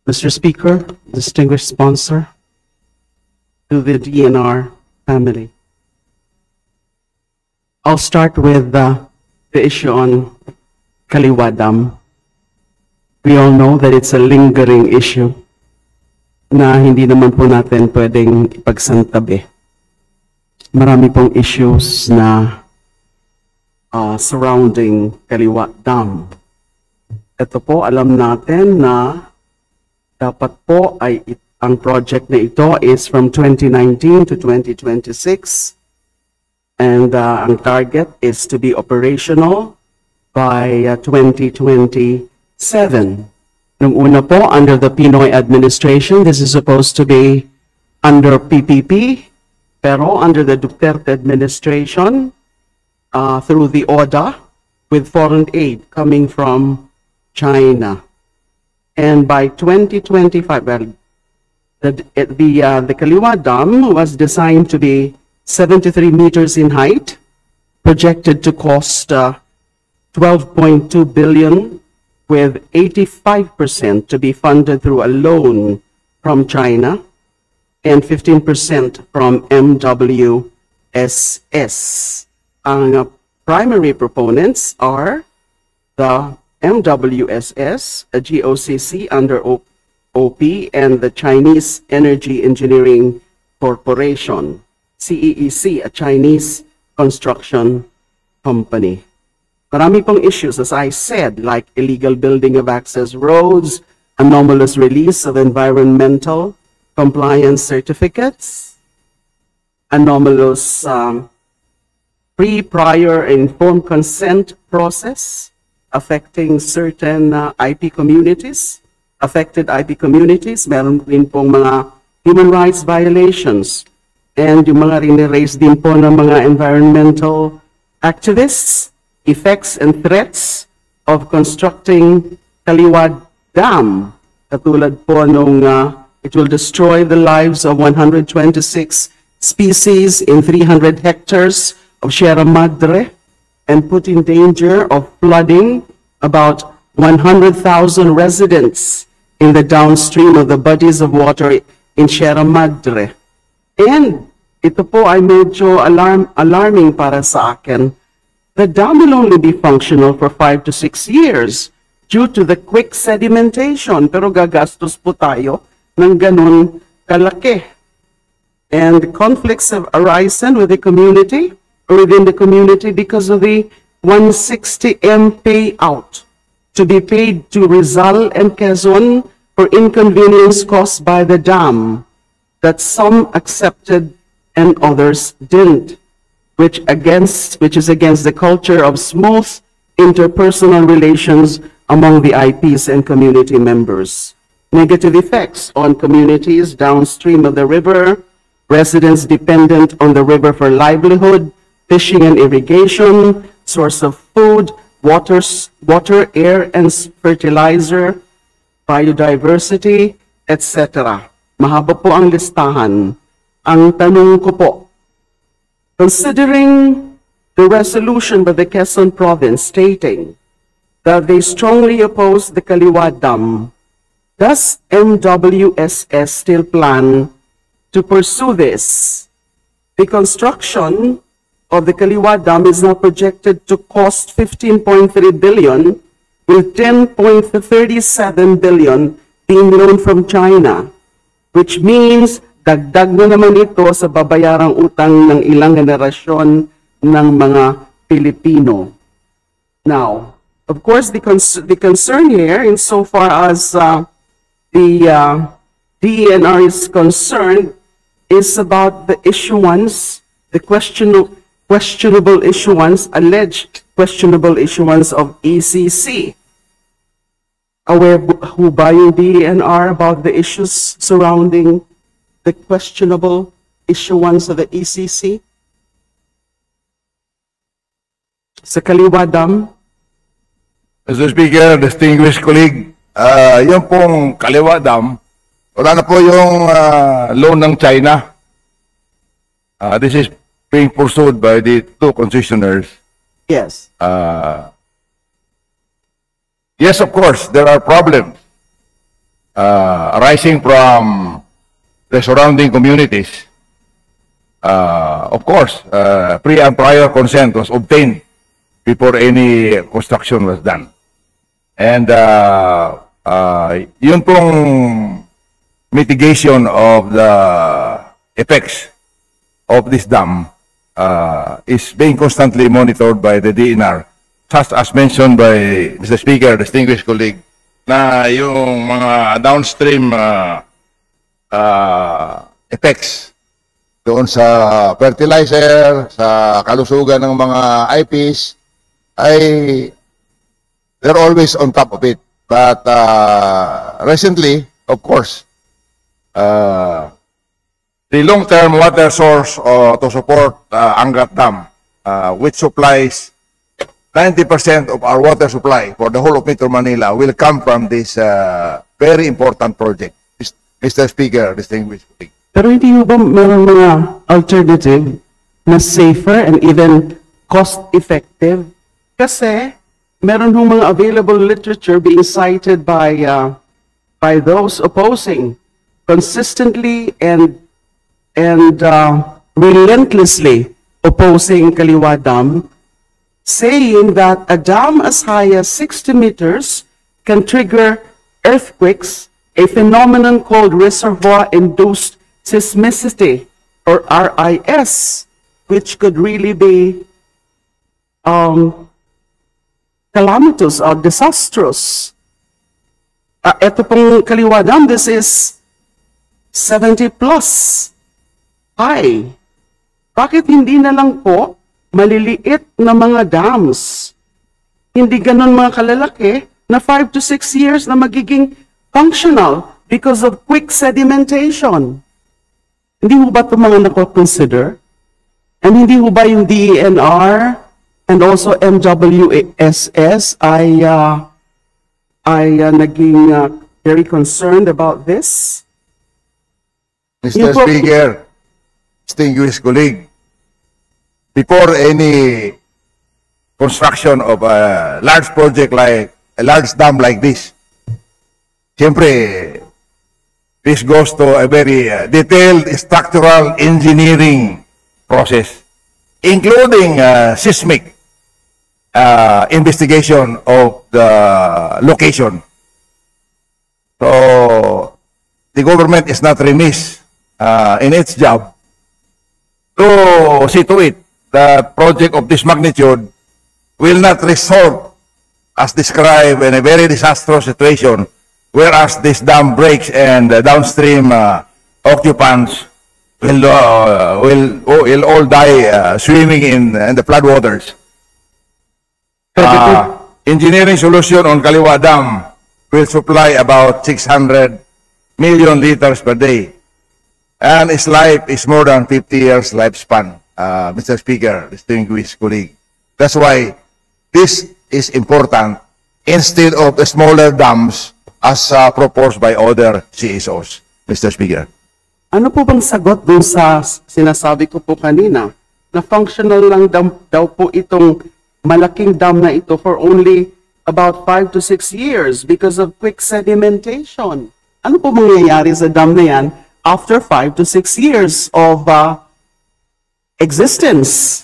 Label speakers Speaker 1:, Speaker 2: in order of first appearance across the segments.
Speaker 1: Mr. Speaker, distinguished sponsor, to the DNR family. I'll start with the issue on Kaliwa Dam. We all know that it's a lingering issue na hindi naman po natin pwedeng ipagsantabi. Marami pong issues na surrounding Kaliwa Dam. Ito po, alam natin na dapat po ay ang project na ito is from 2019 to 2026. And ang target is to be operational by 2027. Nung una po, under the Pinoy administration, this is supposed to be under PPP, pero under the Duterte administration, through the ODA, with foreign aid coming from China. And by 2025, well, the Kaliwa Dam was designed to be 73 meters in height, projected to cost 12.2 billion, with 85% to be funded through a loan from China and 15% from MWSS. Ang primary proponents are the MWSS, a GOCC under OP, and the Chinese Energy Engineering Corporation, CEEC, a Chinese construction company. Marami pong issues, as I said, like illegal building of access roads, anomalous release of environmental compliance certificates, anomalous pre-prior informed consent process affecting certain IP communities, affected IP communities. Meron rin pong mga human rights violations, and yung mga rin-raise din po ng mga environmental activists, effects and threats of constructing Kaliwa Dam. Katulad po nung it will destroy the lives of 126 species in 300 hectares of Sierra Madre and put in danger of flooding about 100,000 residents in the downstream of the bodies of water in Sierra Madre. And ito po ay medyo alarming para sa akin. The dam will only be functional for 5 to 6 years due to the quick sedimentation. Pero gagastos po tayo ng ganun kalaki. And conflicts have arisen with the community, or within the community, because of the 160M payout to be paid to Rizal and Quezon for inconvenience caused by the dam that some accepted and others didn't, which is against the culture of smooth interpersonal relations among the IPs and community members. Negative effects on communities downstream of the river, residents dependent on the river for livelihood, fishing and irrigation, source of food, water, air and fertilizer, biodiversity, etc. Mahaba po ang listahan. Ang tanong ko po, considering the resolution by the Quezon Province stating that they strongly oppose the Kaliwa Dam, does MWSS still plan to pursue this? The construction of the Kaliwa Dam is now projected to cost 15.3 billion, with 10.37 billion being loaned from China, which means dagdag na naman ito sa babayarang utang ng ilang generasyon ng mga Pilipino. Now, of course, the concern here, insofar as the DENR is concerned, is about the issuance, the questionable issuance, alleged questionable issuance of ECC. Aware who ba yung DENR about the issues surrounding the questionable issuance of the ECC? Sa Kaliwa Dam?
Speaker 2: Mr. Speaker, distinguished colleague, yung pong Kaliwa Dam, wala na po yung loan ng China. This is being pursued by the two concessionaires.
Speaker 1: Yes.
Speaker 2: Yes, of course, there are problems. arising from the surrounding communities, of course, prior consent was obtained before any construction was done. And yun pong mitigation of the effects of this dam is being constantly monitored by the DNR, just as mentioned by Mr. Speaker, distinguished colleague, na yung mga downstream effects doon sa fertilizer, sa kalusugan ng mga IPs, ay they're always on top of it. But recently, of course, the long-term water source to support Angat Dam, which supplies 90% of our water supply for the whole of Metro Manila, will come from this very important project. Mr. Speaker, distinguished colleague.
Speaker 1: Pero hindi mo ba mayroong mga alternative na safer and even cost-effective? Kasi meron hong mga available literature being cited by those opposing consistently and relentlessly opposing Kaliwa Dam, saying that a dam as high as 60 meters can trigger earthquakes, a phenomenon called reservoir-induced seismicity, or RIS, which could really be calamitous or disastrous. Ito pong Kaliwa Dam, this is 70 plus high. Bakit hindi na lang po maliliit na mga dams? Hindi ganun mga kalalaki na 5 to 6 years na magiging functional because of quick sedimentation. Hindi mo ba ito mga nako-consider? And hindi mo ba yung DENR and also MWSS ay naging very concerned about this?
Speaker 2: Mr. Speaker, distinguished colleague, before any construction of a large project like a large dam like this, siyempre, this goes to a very detailed structural engineering process, including seismic investigation of the location. So, the government is not remiss in its job to see to it that project of this magnitude will not result as described in a very disastrous situation, whereas this dam breaks and the downstream occupants will all die swimming in the floodwaters. Engineering solution on Kaliwa Dam will supply about 600 million liters per day, and its life is more than 50 years lifespan, Mr. Speaker, distinguished colleague. That's why this is important instead of the smaller dams as proposed by other CSOs, Mr. Speaker.
Speaker 1: Ano po bang sagot dun sa sinasabi ko po kanina na functional lang daw po itong malaking dam na ito for only about 5 to 6 years because of quick sedimentation? Ano po mangyayari sa dam na yan after 5 to 6 years of existence?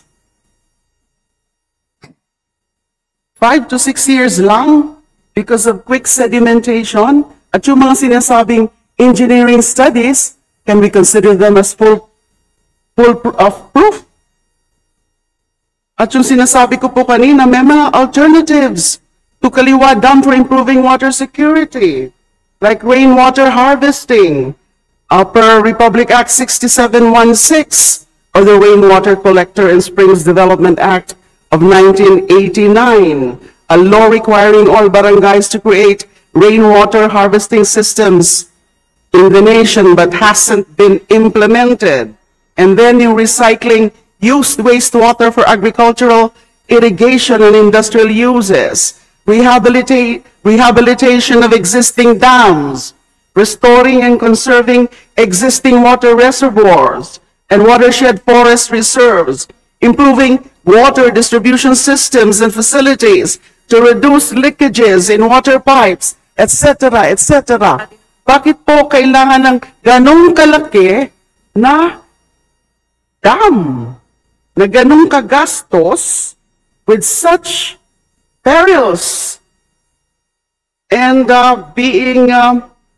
Speaker 1: 5 to 6 years lang because of quick sedimentation, at yung mga sinasabing engineering studies, can we consider them as full of proof? At yung sinasabi ko po kanina, may mga alternatives to Kaliwa Dam for improving water security, like rainwater harvesting, per Republic Act 6716, or the Rainwater Collector and Springs Development Act of 1989, a law requiring all barangays to create rainwater harvesting systems in the nation but hasn't been implemented. And then yung recycling used wastewater for agricultural, irrigation, and industrial uses, rehabilitation of existing dams, restoring and conserving existing water reservoirs and watershed forest reserves, improving water distribution systems and facilities to reduce leakages in water pipes, etc., etc. Bakit po kailangan ng ganong kalaki na dam, na ganong kagastos with such perils and being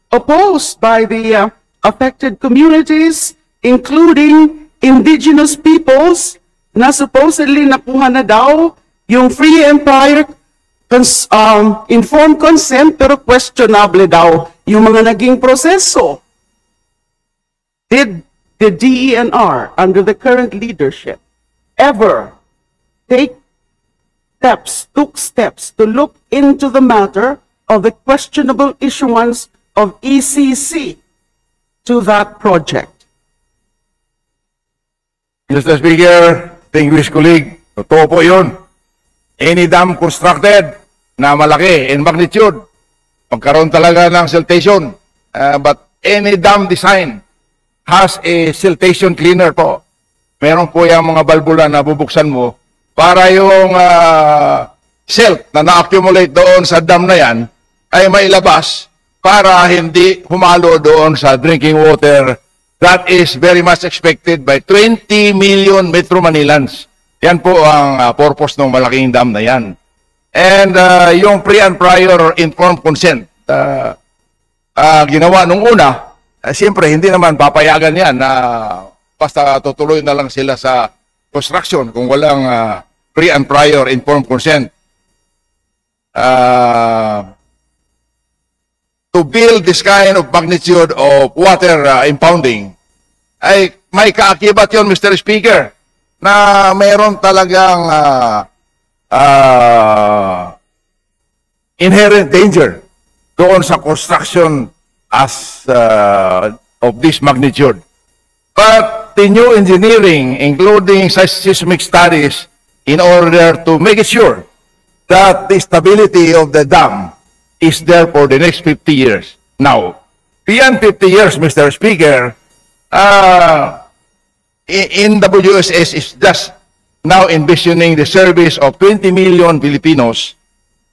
Speaker 1: opposed by the affected communities, including indigenous peoples, na supposedly nakuha na daw yung free and prior informed consent, pero questionable daw yung mga naging proseso. Did the DENR, under the current leadership, ever took steps to look into the matter of the questionable issuance of ECC to that project?
Speaker 2: Mr. Speaker, distinguished colleague, totoo po yun. Any dam constructed na malaki in magnitude, magkaroon talaga ng siltation. But any dam design has a siltation cleaner po. Meron po yung mga balbula na bubuksan mo para yung silt na na-accumulate doon sa dam na yan ay mailabas para hindi humalo doon sa drinking water that is very much expected by 20 million Metro Manilans. Yan po ang purpose ng malaking dam na yan. And yung pre and prior informed consent, ginawa nung una, siyempre hindi naman papayagan yan na basta tutuloy na lang sila sa construction kung walang pre and prior informed consent. To build this kind of magnitude of water impounding, ay may kaakibat yun, Mr. Speaker, na mayroon talagang inherent danger doon sa construction as of this magnitude. But the new engineering, including seismic studies, in order to make it sure that the stability of the dam is there for the next 50 years. Now, beyond 50 years, Mr. Speaker, NWSS is just now envisioning the service of 20 million Filipinos,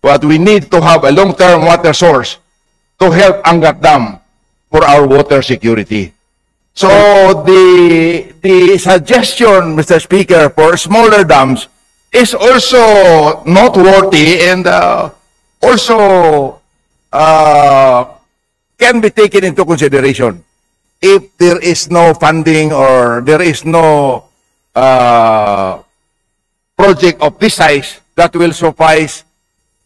Speaker 2: but we need to have a long-term water source to help Angat Dam for our water security. So the suggestion, Mr. Speaker, for smaller dams is also noteworthy and also can be taken into consideration if there is no funding or there is no project of this size that will suffice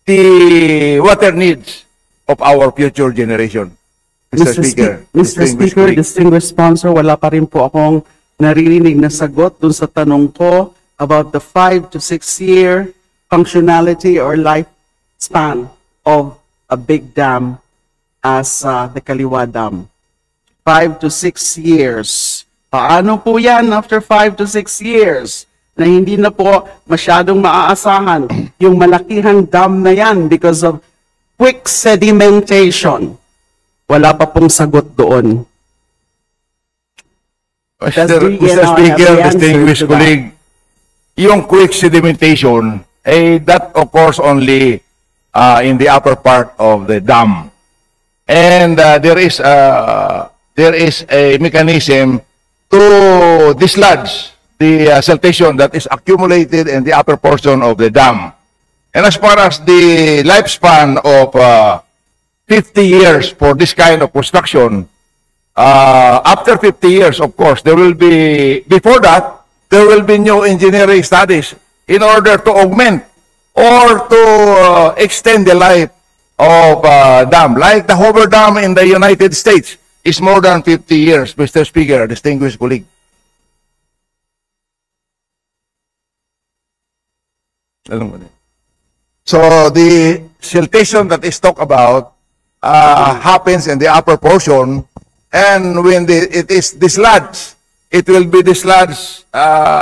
Speaker 2: the water needs of our future generation. Mr. Speaker.
Speaker 1: Mr. Speaker, distinguished sponsor, wala pa rin po akong naririnig na sagot dun sa tanong ko about the 5 to 6 year functionality or lifespan of a big dam as the Kaliwa Dam. 5 to 6 years. Paano po yan after 5 to 6 years na hindi na po masyadong maaasahan yung malakihang dam na yan because of quick sedimentation? Wala pa pong sagot doon.
Speaker 2: Mr. Speaker, distinguished colleague, yung quick sedimentation, that occurs only in the upper part of the dam. And there is a mechanism to dislodge the siltation that is accumulated in the upper portion of the dam. And as far as the lifespan of 50 years for this kind of construction, after 50 years, of course, there will be, before that, there will be new engineering studies in order to augment or to extend the life of dam. Like the Hoover Dam in the United States is more than 50 years, Mr. Speaker, distinguished colleague. So the siltation that is talked about happens in the upper portion, and when it is dislodged, it will be dislodged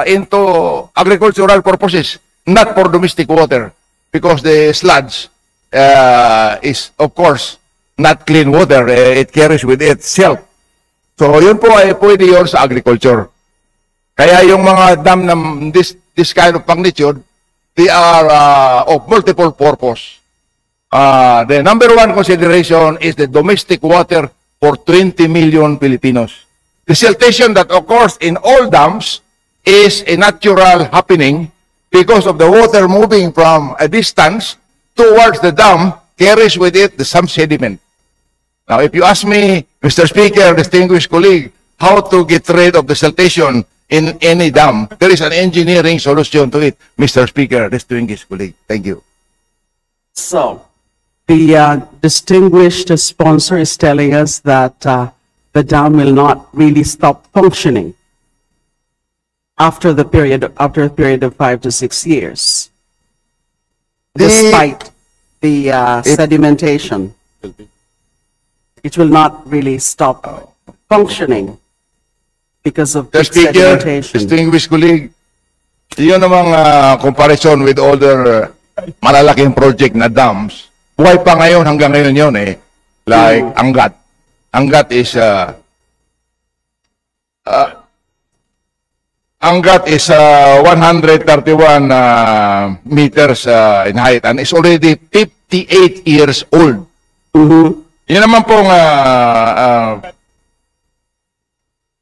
Speaker 2: into agricultural purposes, not for domestic water, because the sludge is, of course, not clean water. It carries with it silt. So yun po ay pwede yun sa agriculture. Kaya yung mga dam na this kind of magnitude, they are of multiple purpose. The number one consideration is the domestic water for 20 million Filipinos. The siltation that occurs in all dams is a natural happening because of the water moving from a distance towards the dam carries with it some sediment. Now, if you ask me, Mr. Speaker, distinguished colleague, how to get rid of the siltation in any dam, there is an engineering solution to it, Mr. Speaker, distinguished colleague. Thank you.
Speaker 1: So, the distinguished sponsor is telling us that the dam will not really stop functioning after a period of 5 to 6 years, despite the sedimentation. It will not really stop functioning because of
Speaker 2: Mr.
Speaker 1: the
Speaker 2: Speaker,
Speaker 1: sedimentation.
Speaker 2: distinguished colleague, yun namang comparison with other malalaking project na dams, buhay pa ngayon, hanggang ngayon yun eh. Like Angat. Angat is 131 meters in height and is already 58 years old. Yun naman pong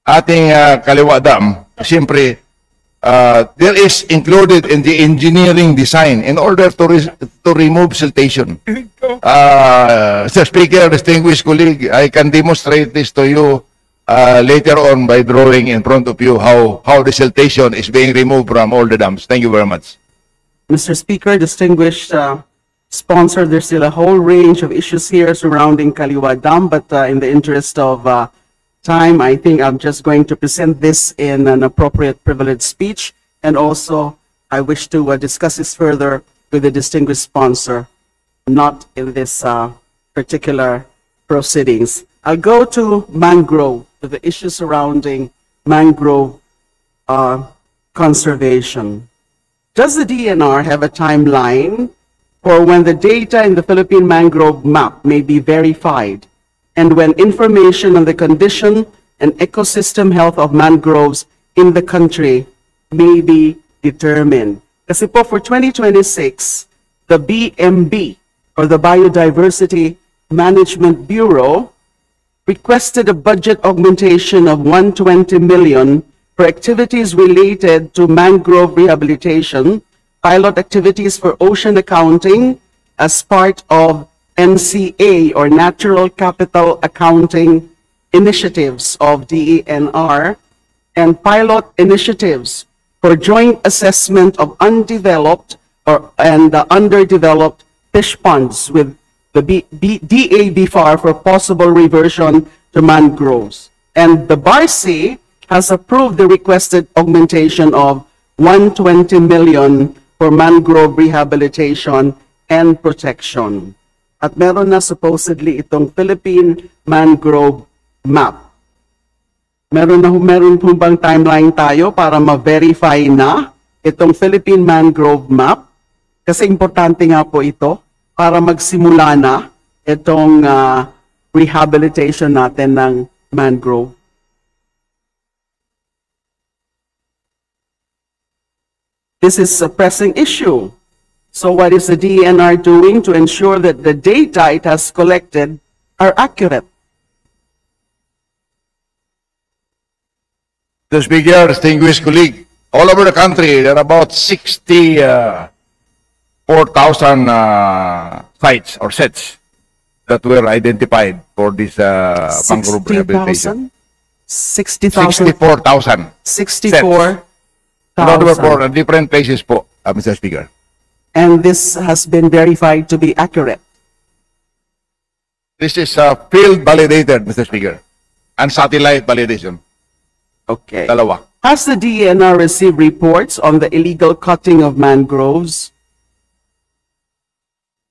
Speaker 2: ating Kaliwa Dam, siyempre, there is included in the engineering design in order to remove siltation. Mr. Speaker, distinguished colleague, I can demonstrate this to you later on by drawing in front of you how the siltation is being removed from all the dams. Thank you very much.
Speaker 1: Mr. Speaker, distinguished sponsor, there's still a whole range of issues here surrounding Kaliwa Dam, but in the interest of time, I think I'm just going to present this in an appropriate privileged speech, and also I wish to discuss this further with the distinguished sponsor, not in this particular proceedings. I'll go to mangrove, to the issue surrounding mangrove conservation. Does the DNR have a timeline for when the data in the Philippine mangrove map may be verified, and when information on the condition and ecosystem health of mangroves in the country may be determined? Kasi po for 2026, the BMB, or the Biodiversity Management Bureau, requested a budget augmentation of 120 million for activities related to mangrove rehabilitation, pilot activities for ocean accounting as part of NCA, or Natural Capital Accounting Initiatives of DENR, and pilot initiatives for joint assessment of undeveloped and underdeveloped fish ponds with the DABFAR for possible reversion to mangroves. And the BARC has approved the requested augmentation of 120 million for mangrove rehabilitation and protection. At meron na supposedly itong Philippine mangrove map. Meron po bang timeline tayo para ma-verify na itong Philippine mangrove map? Kasi importante nga po ito para magsimula na itong rehabilitation natin ng mangrove. This is a pressing issue. So what is the DNR doing to ensure that the data it has collected are accurate?
Speaker 2: Mr. Speaker, distinguished colleague, all over the country, there are about 64,000 sites or sets that were identified for this mangrove rehabilitation.
Speaker 1: 60,000?
Speaker 2: 64,000.
Speaker 1: 64,000.
Speaker 2: For different places po, Mr. Speaker.
Speaker 1: And this has been verified to be accurate.
Speaker 2: This is field validated, Mr. Speaker, and satellite validation.
Speaker 1: Okay.
Speaker 2: Dalawa.
Speaker 1: Has the DNR received reports on the illegal cutting of mangroves?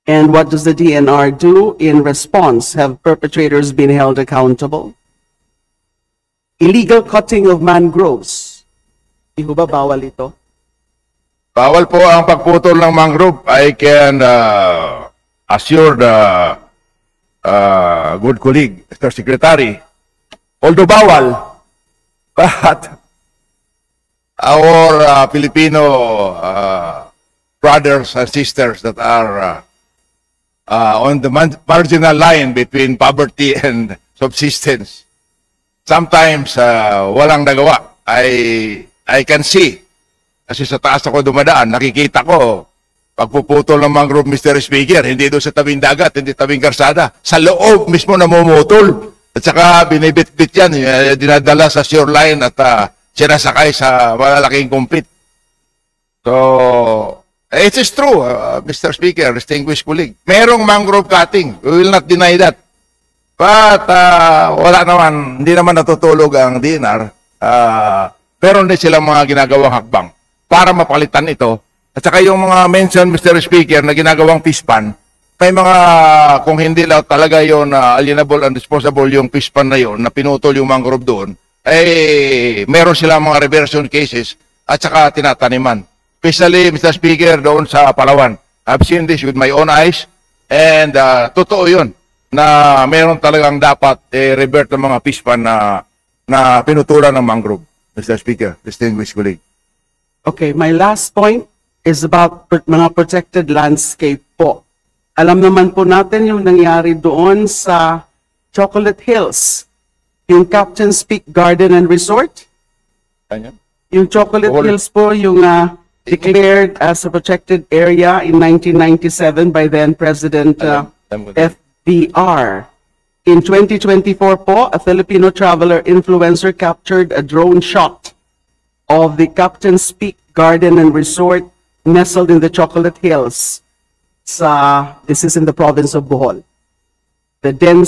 Speaker 1: And what does the DNR do in response? Have perpetrators been held accountable? Illegal cutting of mangroves. Di ho ba bawal ito?
Speaker 2: Bawal po ang pagputol ng mangrove. I can assure the good colleague, Mr. Secretary, although bawal, but our Filipino brothers and sisters that are on the marginal line between poverty and subsistence. Sometimes, walang nagawa. I can see. Kasi sa taas ako dumadaan, nakikita ko, pagpuputol ng mangrove, Mr. Speaker, hindi doon sa tabing dagat, hindi tabing karsada. Sa loob mismo namumutol. At saka binibit-bit yan, dinadala sa shoreline at sinasakay sa malalaking kumpit. So, it is true, Mr. Speaker, distinguished colleague. Merong mangrove cutting. We will not deny that. But wala naman, hindi naman natutulog ang DNR. Pero hindi silang mga ginagawang hakbang para mapalitan ito. At saka yung mga mention, Mr. Speaker, na ginagawang fish pan, may mga, kung hindi lang talaga yun alienable and disposable yung fish pan na yun, na pinutol yung mangrove doon, meron silang mga reversion cases at saka tinataniman. Especially, Mr. Speaker, doon sa Palawan. I've seen this with my own eyes and totoo yun na meron talagang dapat revert ng mga fish pan na pinutulan ng mangrove, Mr. Speaker, distinguished colleague.
Speaker 1: Okay, my last point is about mga protected landscape po. Alam naman po natin yung nangyari doon sa Chocolate Hills, yung Captain's Peak Garden and Resort.
Speaker 2: Ano?
Speaker 1: Yung Chocolate Hills po, yung declared as a protected area in 1997 by then President FDR. In 2024 po, a Filipino traveler influencer captured a drone shot of the Captain's Peak Garden and Resort nestled in the Chocolate Hills. This is in the province of Bohol. The then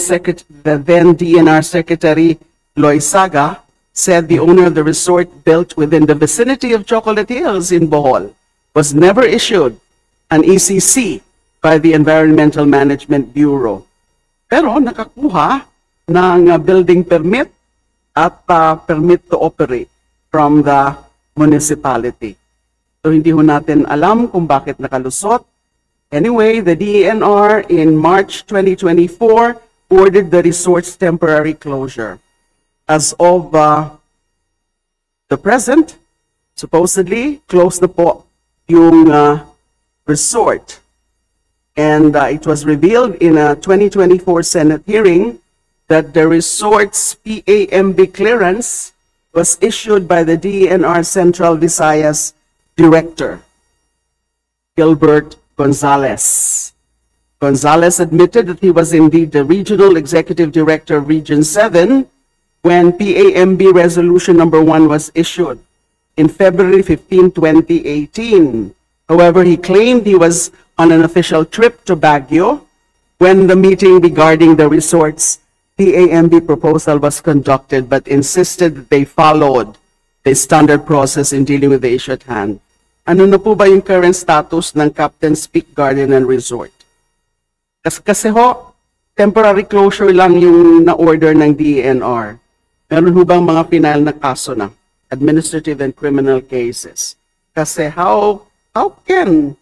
Speaker 1: DNR Secretary Loizaga said the owner of the resort built within the vicinity of Chocolate Hills in Bohol was never issued an ECC by the Environmental Management Bureau. Pero nakakuha ng building permit at permit to operate from the municipality. So hindi ho natin alam kung bakit nakalusot. Anyway, the DENR in March 2024 ordered the resort's temporary closure. As of the present, supposedly closed na po yung resort. And it was revealed in a 2024 Senate hearing that the resort's PAMB clearance was issued by the DENR Central Visayas Director, Gilbert Gonzalez. Gonzalez admitted that he was indeed the Regional Executive Director of Region 7 when PAMB Resolution Number 1 was issued in February 15, 2018. However, he claimed he was on an official trip to Baguio when the meeting regarding the resort's PAMB proposal was conducted, but insisted that they followed the standard process in dealing with the issue at hand. Ano na po ba yung current status ng Captain's Peak Garden and Resort? Kasi ho, temporary closure lang yung na-order ng DENR. Meron ho bang mga final na kaso na? Administrative and criminal cases. Kasi how can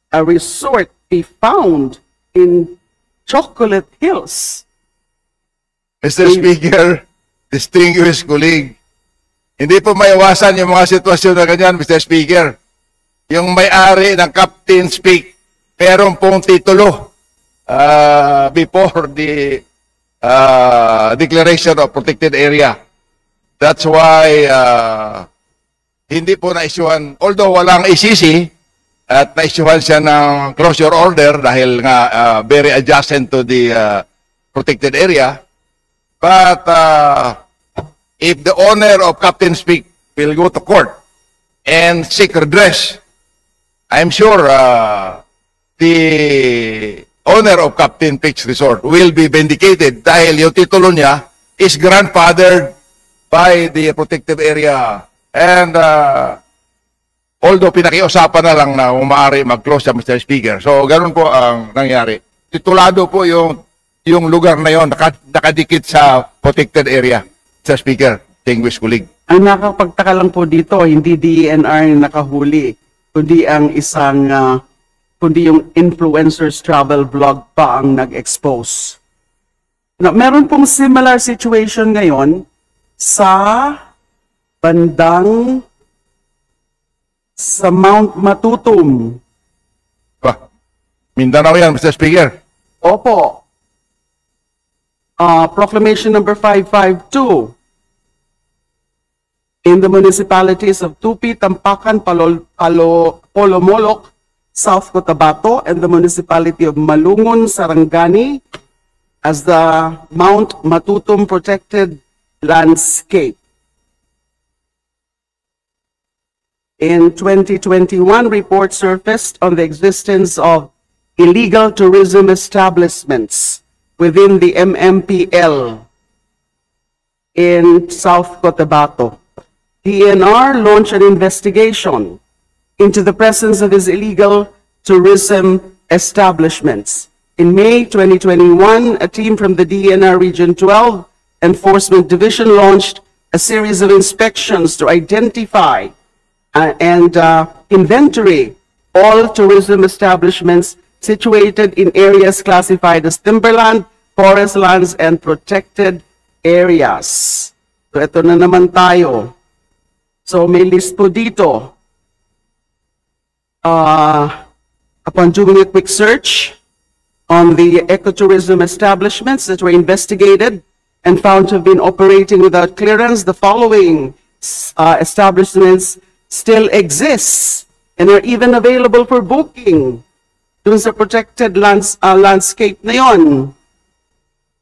Speaker 1: a resort be found in Chocolate Hills?
Speaker 2: Mr. Speaker, distinguished colleague, hindi po maiwasan yung mga sitwasyon na ganyan, Mr. Speaker. Yung may-ari ng Captain's Peak, meron pong titulo before the declaration of protected area. That's why hindi po na-issuehan, although walang ECC, at na-issuehan siya ng closure order dahil nga very adjacent to the protected area. But if the owner of Captain's Peak will go to court and seek redress, I'm sure the owner of Captain Peak's Resort will be vindicated dahil yung titulo niya is grandfathered by the protective area. And although pinakiusapan na lang na maaari mag-close siya, Mr. Speaker. So, ganun po ang nangyari. Titulado po yung lugar na yon, nakadikit sa protected area. Mr. Speaker, distinguished colleague.
Speaker 1: Ang nakapagtaka lang po dito, hindi DENR yung nakahuli, kundi ang kundi yung influencers travel vlog pa ang nag-expose. Na, meron pong similar situation ngayon sa bandang sa Mount Matutum.
Speaker 2: Mindanao yan, Mr. Speaker.
Speaker 1: Opo. Proclamation number 552 in the municipalities of Tupi, Tampakan, Polomolok, South Cotabato, and the municipality of Malungon, Sarangani as the Mount Matutum Protected Landscape. In 2021, reports surfaced on the existence of illegal tourism establishments within the MMPL in South Cotabato. DNR launched an investigation into the presence of these illegal tourism establishments. In May 2021, a team from the DNR Region 12 Enforcement Division launched a series of inspections to identify and inventory all tourism establishments situated in areas classified as timberland, forest lands, and protected areas. So ito na naman tayo. So may list po dito. Upon doing a quick search on the ecotourism establishments that were investigated and found to have been operating without clearance, the following establishments still exist and are even available for booking dun sa protected landscape na yon.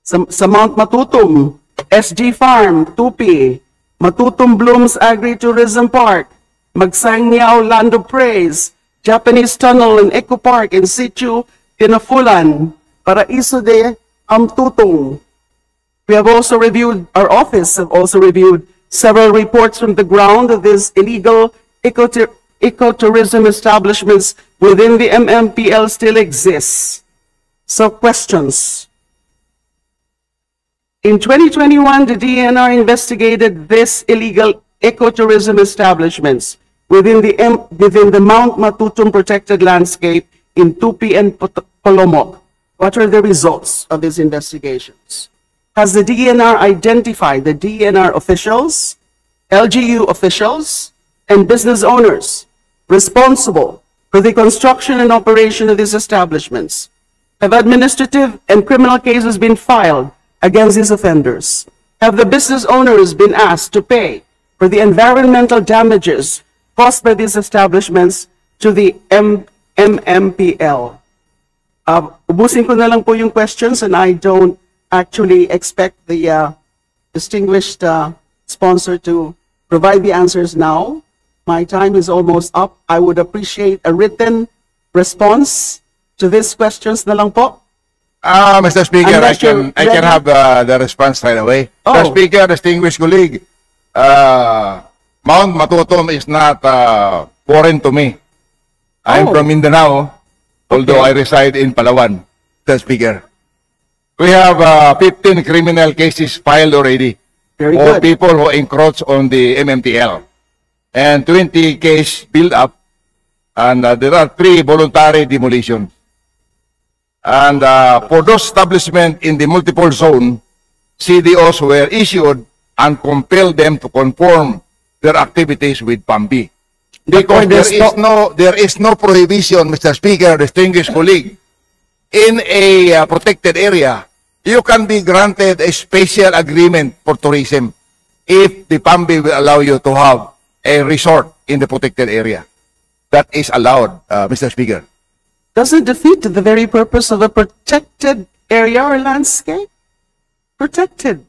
Speaker 1: Sa Mount Matutum, SG Farm, Tupi, Matutum Blooms Agri-Tourism Park, Magsangyaw Land of Praise, Japanese Tunnel and Eco Park in situ, Tinafulan, Paraiso de Amtutong. We have also reviewed, our office have also reviewed several reports from the ground of these illegal ecotourism establishments within the MMPL still exists. So questions. In 2021, the DNR investigated these illegal ecotourism establishments within the Mount Matutum protected landscape in Tupi and Polomok. What are the results of these investigations? Has the DNR identified the DNR officials, LGU officials, and business owners responsible for the construction and operation of these establishments? Have administrative and criminal cases been filed against these offenders? Have the business owners been asked to pay for the environmental damages caused by these establishments to the MMPL? Ubusin ko na lang po yung questions, and I don't actually expect the distinguished sponsor to provide the answers now. My time is almost up. I would appreciate a written response to these questions na lang po.
Speaker 2: Mr. Speaker, I
Speaker 1: Unless you're
Speaker 2: can
Speaker 1: ready.
Speaker 2: have the response right away.
Speaker 1: Oh.
Speaker 2: Mr. Speaker, distinguished colleague, Mount Matutum is not foreign to me. I'm
Speaker 1: Oh.
Speaker 2: from Mindanao, although
Speaker 1: Okay.
Speaker 2: I reside in Palawan, Mr. Speaker. We have 15 criminal cases filed already
Speaker 1: Very
Speaker 2: for
Speaker 1: good.
Speaker 2: people who encroach on the MMPL, and 20 case build up, and there are 3 voluntary demolitions. And for those establishments in the multiple zone, CDOs were issued and compelled them to conform their activities with PAMBI. Because there is no prohibition, Mr. Speaker, distinguished colleague, in a protected area. You can be granted a special agreement for tourism if the PAMBI will allow you to have a resort in the protected area. That is allowed, Mr. Speaker.
Speaker 1: Doesn't defeat the very purpose of a protected area or landscape? Protected.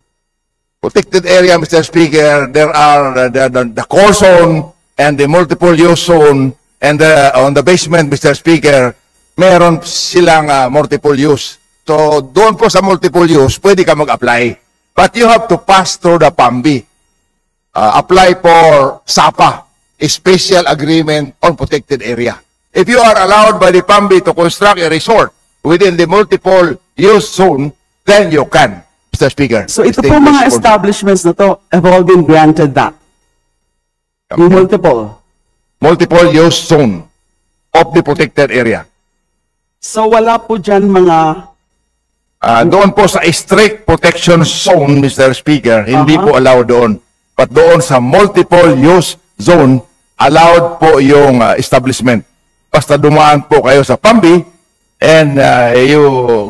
Speaker 2: Protected area, Mr. Speaker, there are the core zone and the multiple use zone, and on the basement, Mr. Speaker, meron silang multiple use. So doon po sa multiple use, pwede ka mag-apply. But you have to pass through the PAMBI. Apply for SAPA, a special agreement on protected area. If you are allowed by the PAMBI to construct a resort within the multiple use zone, then you can, Mr. Speaker.
Speaker 1: So ito po mga establishments na to have all been granted that. Yung multiple.
Speaker 2: Multiple use zone of the protected area.
Speaker 1: So wala po dyan mga...
Speaker 2: Doon po sa strict protection zone, Mr. Speaker, hindi po allowed doon. But doon sa multiple use zone, allowed po yung establishment. Basta dumaan po kayo sa PAMBI, and you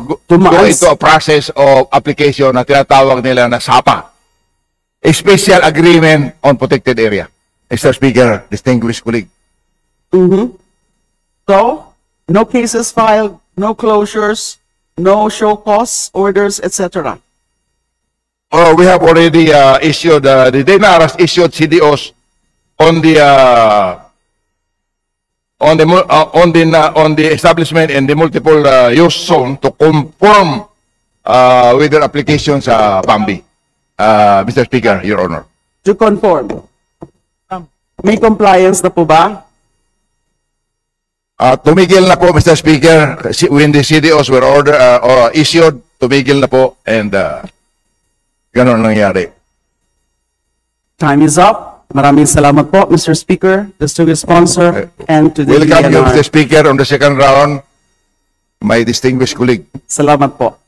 Speaker 2: go
Speaker 1: Tumaas.
Speaker 2: into a process of application na tinatawag nila na SAPA, a Special Agreement on Protected Area. Mr. Speaker, distinguished colleague.
Speaker 1: So, no cases filed, no closures, no show cause orders, etc.
Speaker 2: Oh, we have already issued, the DENARAS issued CDOs on the establishment and the multiple use zone to conform with their application sa PAMBI. Mr. Speaker, Your Honor.
Speaker 1: To conform. May compliance na po ba?
Speaker 2: Tumigil na po, Mr. Speaker, when the CDOs were issued, tumigil na po, and ganun ang nangyari.
Speaker 1: Time is up. Maraming salamat po, Mr. Speaker, distinguished sponsor, and to the
Speaker 2: Welcome you,
Speaker 1: DNR.
Speaker 2: Mr. Speaker, on the second round, my distinguished colleague.
Speaker 1: Salamat po.